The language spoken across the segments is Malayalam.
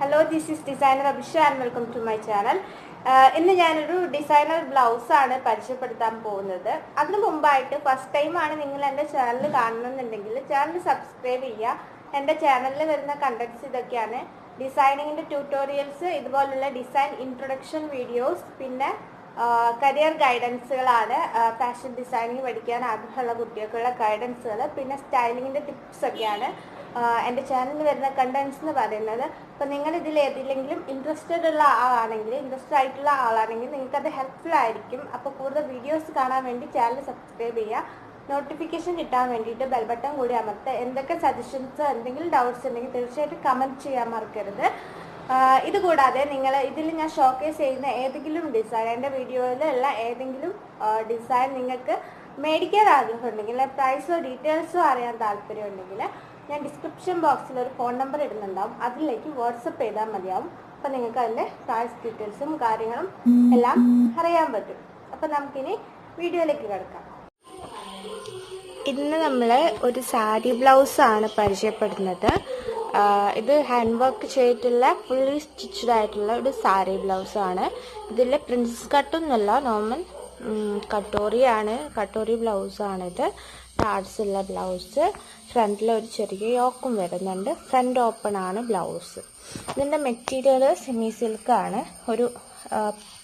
Hello, this is designer Abhisha and welcome to my channel. ഇന്ന് ഞാനൊരു ഡിസൈനർ ബ്ലൗസ് ആണ് പരിചയപ്പെടുത്താൻ പോകുന്നത്. അതിനു മുമ്പായിട്ട് ഫസ്റ്റ് ടൈം ആണ് നിങ്ങൾ എൻ്റെ ചാനൽ കാണണമെന്നുണ്ടെങ്കിൽ ചാനൽ സബ്സ്ക്രൈബ് ചെയ്യുക. എൻ്റെ ചാനലിൽ വരുന്ന കണ്ടന്റ്സ് ഇതൊക്കെയാണ്: ഡിസൈനിങ്ങിൻ്റെ ട്യൂട്ടോറിയൽസ്, ഇതുപോലുള്ള ഡിസൈൻ ഇൻട്രൊഡക്ഷൻ വീഡിയോസ്, പിന്നെ കരിയർ ഗൈഡൻസുകളാണ്. ഫാഷൻ ഡിസൈനിങ് പഠിക്കാൻ ആഗ്രഹമുള്ള കുട്ടികൾക്കുള്ള ഗൈഡൻസുകൾ, പിന്നെ സ്റ്റൈലിങ്ങിൻ്റെ ടിപ്സ് ഒക്കെയാണ് എൻ്റെ ചാനലിൽ വരുന്ന കണ്ടന്റ്സ് എന്ന് പറയുന്നത്. അപ്പോൾ നിങ്ങൾ ഇതിൽ ഏതിലെങ്കിലും ഇൻട്രസ്റ്റഡ് ആയിട്ടുള്ള ആളാണെങ്കിൽ നിങ്ങൾക്കത് ഹെൽപ്ഫുൾ ആയിരിക്കും. അപ്പോൾ കൂടുതൽ വീഡിയോസ് കാണാൻ വേണ്ടി ചാനൽ സബ്സ്ക്രൈബ് ചെയ്യുക. നോട്ടിഫിക്കേഷൻ കിട്ടാൻ വേണ്ടിയിട്ട് ബെൽ ബട്ടൺ കൂടി അമർത്തുക. എന്തൊക്കെ സജഷൻസ്, എന്തെങ്കിലും ഡൗട്ട്സ് ഉണ്ടെങ്കിൽ തീർച്ചയായിട്ടും കമൻറ്റ് ചെയ്യാൻ മറക്കരുത്. ഇതുകൂടാതെ നിങ്ങൾ ഇതിൽ ഞാൻ ഷോക്കേസ് ചെയ്യുന്ന ഏതെങ്കിലും ഡിസൈൻ, എൻ്റെ വീഡിയോയിലുള്ള ഏതെങ്കിലും ഡിസൈൻ നിങ്ങൾക്ക് മേടിക്കാൻ ആഗ്രഹമുണ്ടെങ്കിൽ, പ്രൈസോ ഡീറ്റെയിൽസോ അറിയാൻ താല്പര്യമുണ്ടെങ്കിൽ ഞാൻ ഡിസ്ക്രിപ്ഷൻ ബോക്സിൽ ഒരു ഫോൺ നമ്പർ ഇടുന്നുണ്ടാവും. അതിലേക്ക് വാട്സപ്പ് ചെയ്താൽ മതിയാവും. അപ്പം നിങ്ങൾക്ക് അതിൻ്റെ പ്രൈസ് ഡീറ്റെയിൽസും കാര്യങ്ങളും എല്ലാം അറിയാൻ പറ്റും. അപ്പം നമുക്കിനി വീഡിയോയിലേക്ക് കിടക്കാം. ഇന്ന് നമ്മൾ ഒരു സാരി ബ്ലൗസാണ് പരിചയപ്പെടുന്നത്. ഇത് ഹാൻഡ് വർക്ക് ചെയ്തിട്ടുള്ള ഫുള്ളി സ്റ്റിച്ച്ഡ് ആയിട്ടുള്ള ഒരു സാരി ബ്ലൗസാണ്. ഇതിൽ പ്രിൻസസ് കട്ടൊന്നുമല്ല, നോർമൽ കട്ടോറി ബ്ലൗസാണിത്. ടാർട്സ് ഉള്ള ബ്ലൗസ്, ഫ്രണ്ടിൽ ഒരു ചെറിയ യോക്കും വരുന്നുണ്ട്. ഫ്രണ്ട് ഓപ്പൺ ആണ് ബ്ലൗസ്. ഇതിൻ്റെ മെറ്റീരിയൽ സെമി സിൽക്കാണ്. ഒരു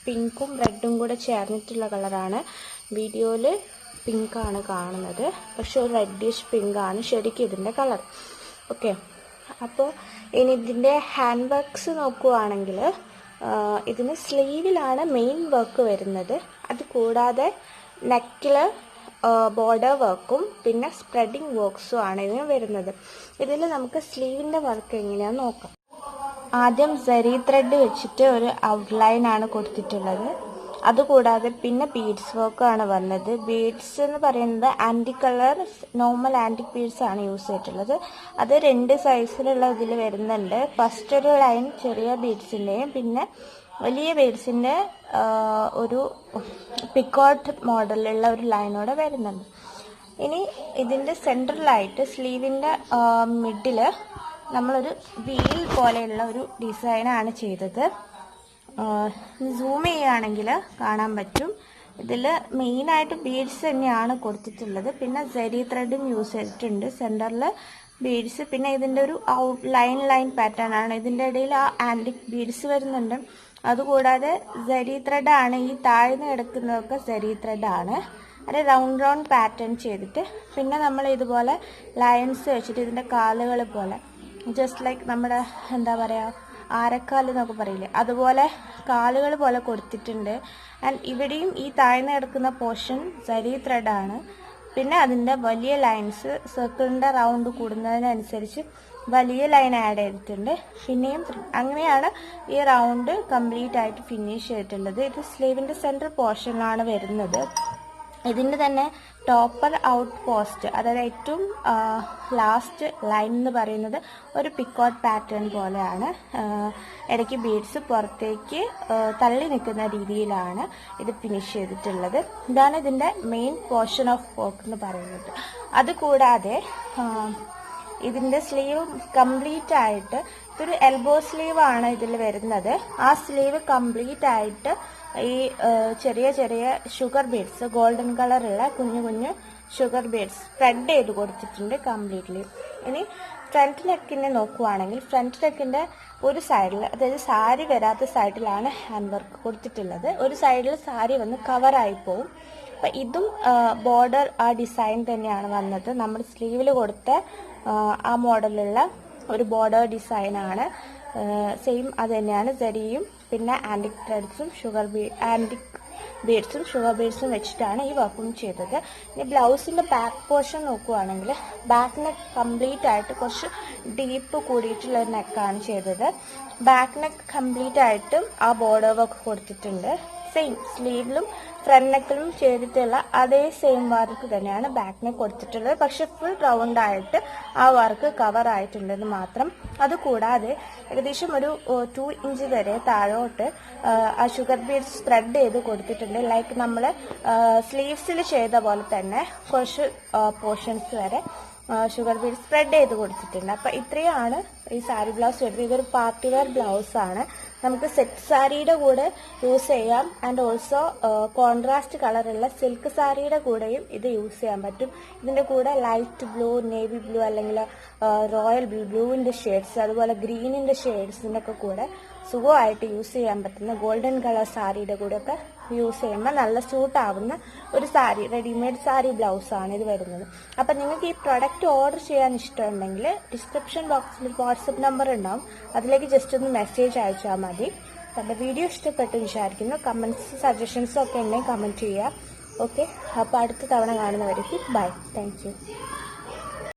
പിങ്കും റെഡും കൂടെ ചേർന്നിട്ടുള്ള കളറാണ്. വീഡിയോയിൽ പിങ്കാണ് കാണുന്നത്, പക്ഷെ ഒരു റെഡിഷ് പിങ്കാണ് ശരിക്കും ഇതിൻ്റെ കളർ. ഓക്കെ, അപ്പോൾ ഇനി ഇതിൻ്റെ ഹാൻഡ് വർക്ക്സ് നോക്കുകയാണെങ്കിൽ ഇതിന് സ്ലീവിലാണ് മെയിൻ വർക്ക് വരുന്നത്. അത് കൂടാതെ നെക്കിൽ ബോർഡർ വർക്കും പിന്നെ സ്പ്രെഡിങ് വർക്ക്സും ആണ് ഇതിന് വരുന്നത്. ഇതിൽ നമുക്ക് സ്ലീവിൻ്റെ വർക്ക് എങ്ങനെയാണെന്ന് നോക്കാം. ആദ്യം സരി ത്രെഡ് വെച്ചിട്ട് ഒരു ഔട്ട്ലൈൻ ആണ് കൊടുത്തിട്ടുള്ളത്. അതുകൂടാതെ പിന്നെ ബീഡ്സ് വർക്കാണ് വന്നത്. ബീഡ്സ് എന്ന് പറയുന്നത് antique colour, normal antique beads ആണ് യൂസ് ചെയ്തിട്ടുള്ളത്. അത് 2 സൈസിലുള്ള ഇതിൽ വരുന്നുണ്ട്. ഫസ്റ്റ് ഒരു ലൈൻ ചെറിയ ബീഡ്സിൻ്റെയും പിന്നെ വലിയ ബീഡ്സിൻ്റെ ഒരു പിക്കോട്ട് മോഡലുള്ള ഒരു ലൈനോടെ വരുന്നുണ്ട്. ഇനി ഇതിൻ്റെ സെൻട്രലായിട്ട് സ്ലീവിൻ്റെ മിഡിൽ നമ്മളൊരു വീൽ പോലെയുള്ള ഒരു ഡിസൈനാണ് ചെയ്തത്. സൂം ചെയ്യുകയാണെങ്കിൽ കാണാൻ പറ്റും. ഇതിൽ മെയിനായിട്ട് ബീഡ്സ് തന്നെയാണ് കൊടുത്തിട്ടുള്ളത്. പിന്നെ സരി ത്രെഡും യൂസ് ചെയ്തിട്ടുണ്ട്. സെൻറ്ററിൽ ബീഡ്സ്, പിന്നെ ഇതിൻ്റെ ഒരു ലൈൻ പാറ്റേൺ ആണ്. ഇതിൻ്റെ ഇടയിൽ ആ ആൻറ്റിക് ബീഡ്സ് വരുന്നുണ്ട്. അതുകൂടാതെ സരി ത്രെഡാണ്. ഈ താഴ്ന്ന് കിടക്കുന്നതൊക്കെ സരി ത്രെഡാണ്. അത് റൗണ്ട് പാറ്റേൺ ചെയ്തിട്ട് പിന്നെ നമ്മൾ ഇതുപോലെ ലൈൻസ് വെച്ചിട്ട് ഇതിൻ്റെ കാലുകൾ പോലെ ജസ്റ്റ് ലൈക്ക് നമ്മുടെ എന്താ പറയുക, ആരക്കാല് എന്നൊക്കെ പറയില്ലേ, അതുപോലെ കാലുകൾ പോലെ കൊടുത്തിട്ടുണ്ട്. ആൻഡ് ഇവിടെയും ഈ താഴ്ന്ന് കിടക്കുന്ന പോർഷൻ സരി ത്രെഡാണ്. പിന്നെ അതിൻ്റെ വലിയ ലൈൻസ് സർക്കിളിൻ്റെ റൗണ്ട് കൂടുന്നതിനനുസരിച്ച് വലിയ ലൈൻ ആഡ് ചെയ്തിട്ടുണ്ട്. പിന്നെയും അങ്ങനെയാണ് ഈ റൗണ്ട് കംപ്ലീറ്റ് ആയിട്ട് ഫിനിഷ് ചെയ്തിട്ടുള്ളത്. ഇത് സ്ലീവിൻ്റെ സെൻട്രൽ പോർഷനിലാണ് വരുന്നത്. ഇതിൻ്റെ തന്നെ ടോപ്പർ ഔട്ട് പോസ്റ്റ്, അതായത് ഏറ്റവും ലാസ്റ്റ് ലൈൻ എന്ന് പറയുന്നത് ഒരു പിക്കോട്ട് പാറ്റേൺ പോലെയാണ്. ഇടയ്ക്ക് ബീഡ്സ് പുറത്തേക്ക് തള്ളി നിൽക്കുന്ന രീതിയിലാണ് ഇത് ഫിനിഷ് ചെയ്തിട്ടുള്ളത്. ഇതാണ് ഇതിൻ്റെ മെയിൻ പോർഷൻ ഓഫ് വർക്ക് എന്ന് പറയുന്നത്. അതുകൂടാതെ ഇതിൻ്റെ സ്ലീവ് കംപ്ലീറ്റ് ആയിട്ട് ഇതൊരു എൽബോ സ്ലീവ് ആണ് ഇതിൽ വരുന്നത്. ആ സ്ലീവ് കംപ്ലീറ്റ് ആയിട്ട് ഈ ചെറിയ ചെറിയ ഷുഗർ ബീഡ്സ്, ഗോൾഡൻ കളറുള്ള കുഞ്ഞു കുഞ്ഞു ഷുഗർ ബീഡ്സ് സ്പ്രെഡ് ചെയ്ത് കൊടുത്തിട്ടുണ്ട് കംപ്ലീറ്റ്ലി. ഇനി ഫ്രണ്ട് നെക്കിനെ നോക്കുവാണെങ്കിൽ ഫ്രണ്ട് നെക്കിൻ്റെ ഒരു സൈഡിൽ, അതായത് സാരി വരാത്ത സൈഡിലാണ് ഹാൻഡ് വർക്ക് കൊടുത്തിട്ടുള്ളത്. ഒരു സൈഡിൽ സാരി വന്ന് കവറായി പോവും. അപ്പം ഇതും ബോർഡർ ആ ഡിസൈൻ തന്നെയാണ് വന്നത്. നമ്മൾ സ്ലീവിൽ കൊടുത്ത ആ മോഡലുള്ള ഒരു ബോർഡർ ഡിസൈനാണ്. സെയിം അത് തന്നെയാണ്. സരിയും പിന്നെ ആൻറ്റിക് ത്രെഡ്സും ആൻറ്റിക് ബീഡ്സും ഷുഗർ ബീഡ്സും വെച്ചിട്ടാണ് ഈ വർക്കും ചെയ്തത്. ഇനി ബ്ലൗസിൻ്റെ ബാക്ക് പോർഷൻ നോക്കുകയാണെങ്കിൽ ബാക്ക് നെക്ക് കംപ്ലീറ്റ് ആയിട്ട് കുറച്ച് ഡീപ്പ് കൂടിയിട്ടുള്ള ഒരു നെക്കാണ് ചെയ്തത്. ബാക്ക് നെക്ക് കംപ്ലീറ്റ് ആയിട്ടും ആ ബോർഡർ വർക്ക് കൊടുത്തിട്ടുണ്ട്. സെയിം സ്ലീവിലും ഫ്രണ്ട് നെക്കിലും ചെയ്തിട്ടുള്ള അതേ സെയിം വർക്ക് തന്നെയാണ് ബാക്ക് നെക്ക് കൊടുത്തിട്ടുള്ളത്. പക്ഷെ ഫുൾ റൗണ്ട് ആയിട്ട് ആ വർക്ക് കവർ ആയിട്ടുണ്ടെന്ന് മാത്രം. അതുകൂടാതെ ഏകദേശം ഒരു 2 ഇഞ്ച് വരെ താഴോട്ട് ആ ഷുഗർ ബീഡ്സ് സ്പ്രെഡ് ചെയ്ത് കൊടുത്തിട്ടുണ്ട്. ലൈക്ക് നമ്മൾ സ്ലീവ്സിൽ ചെയ്ത പോലെ തന്നെ കുറച്ച് പോർഷൻസ് വരെ ഷുഗർ ബീഡ് സ്പ്രെഡ് ചെയ്ത് കൊടുത്തിട്ടുണ്ട്. അപ്പം ഇത്രയാണ് ഈ സാരി ബ്ലൗസ് വരുന്നത്. ഇതൊരു പാർട്ടി വെയർ ബ്ലൗസ് ആണ്. നമുക്ക് സെറ്റ് സാരിയുടെ കൂടെ യൂസ് ചെയ്യാം. ആൻഡ് ഓൾസോ കോൺട്രാസ്റ്റ് കളറുള്ള സിൽക്ക് സാരിയുടെ കൂടെയും ഇത് യൂസ് ചെയ്യാൻ പറ്റും. ഇതിന്റെ കൂടെ ലൈറ്റ് ബ്ലൂ, നേവി ബ്ലൂ, അല്ലെങ്കിൽ റോയൽ ബ്ലൂവിന്റെ ഷെയ്ഡ്സ്, അതുപോലെ ഗ്രീനിന്റെ ഷെയ്ഡ്സിന്റെ ഒക്കെ കൂടെ സുഖമായിട്ട് യൂസ് ചെയ്യാൻ പറ്റുന്ന ഗോൾഡൻ കളർ സാരിയുടെ കൂടെ ഒക്കെ യൂസ് ചെയ്യുമ്പോൾ നല്ല സ്യൂട്ട് ആവുന്ന ഒരു സാരി, റെഡിമെയ്ഡ് സാരി ബ്ലൗസ് ആണ് ഇത് വരുന്നത്. അപ്പം നിങ്ങൾക്ക് ഈ പ്രൊഡക്റ്റ് ഓർഡർ ചെയ്യാൻ ഇഷ്ടമുണ്ടെങ്കിൽ ഡിസ്ക്രിപ്ഷൻ ബോക്സിൽ വാട്സപ്പ് നമ്പർ ഉണ്ടാവും, അതിലേക്ക് ജസ്റ്റ് ഒന്ന് മെസ്സേജ് അയച്ചാൽ മതി. എൻ്റെ വീഡിയോ ഇഷ്ടപ്പെട്ടു വിചാരിക്കുന്നു. കമൻസ് സജഷൻസും ഒക്കെ ഉണ്ടെങ്കിൽ കമൻറ്റ് ചെയ്യുക. ഓക്കെ, അപ്പോൾ അടുത്ത തവണ കാണുന്നവരേക്കും ബൈ. Thank you.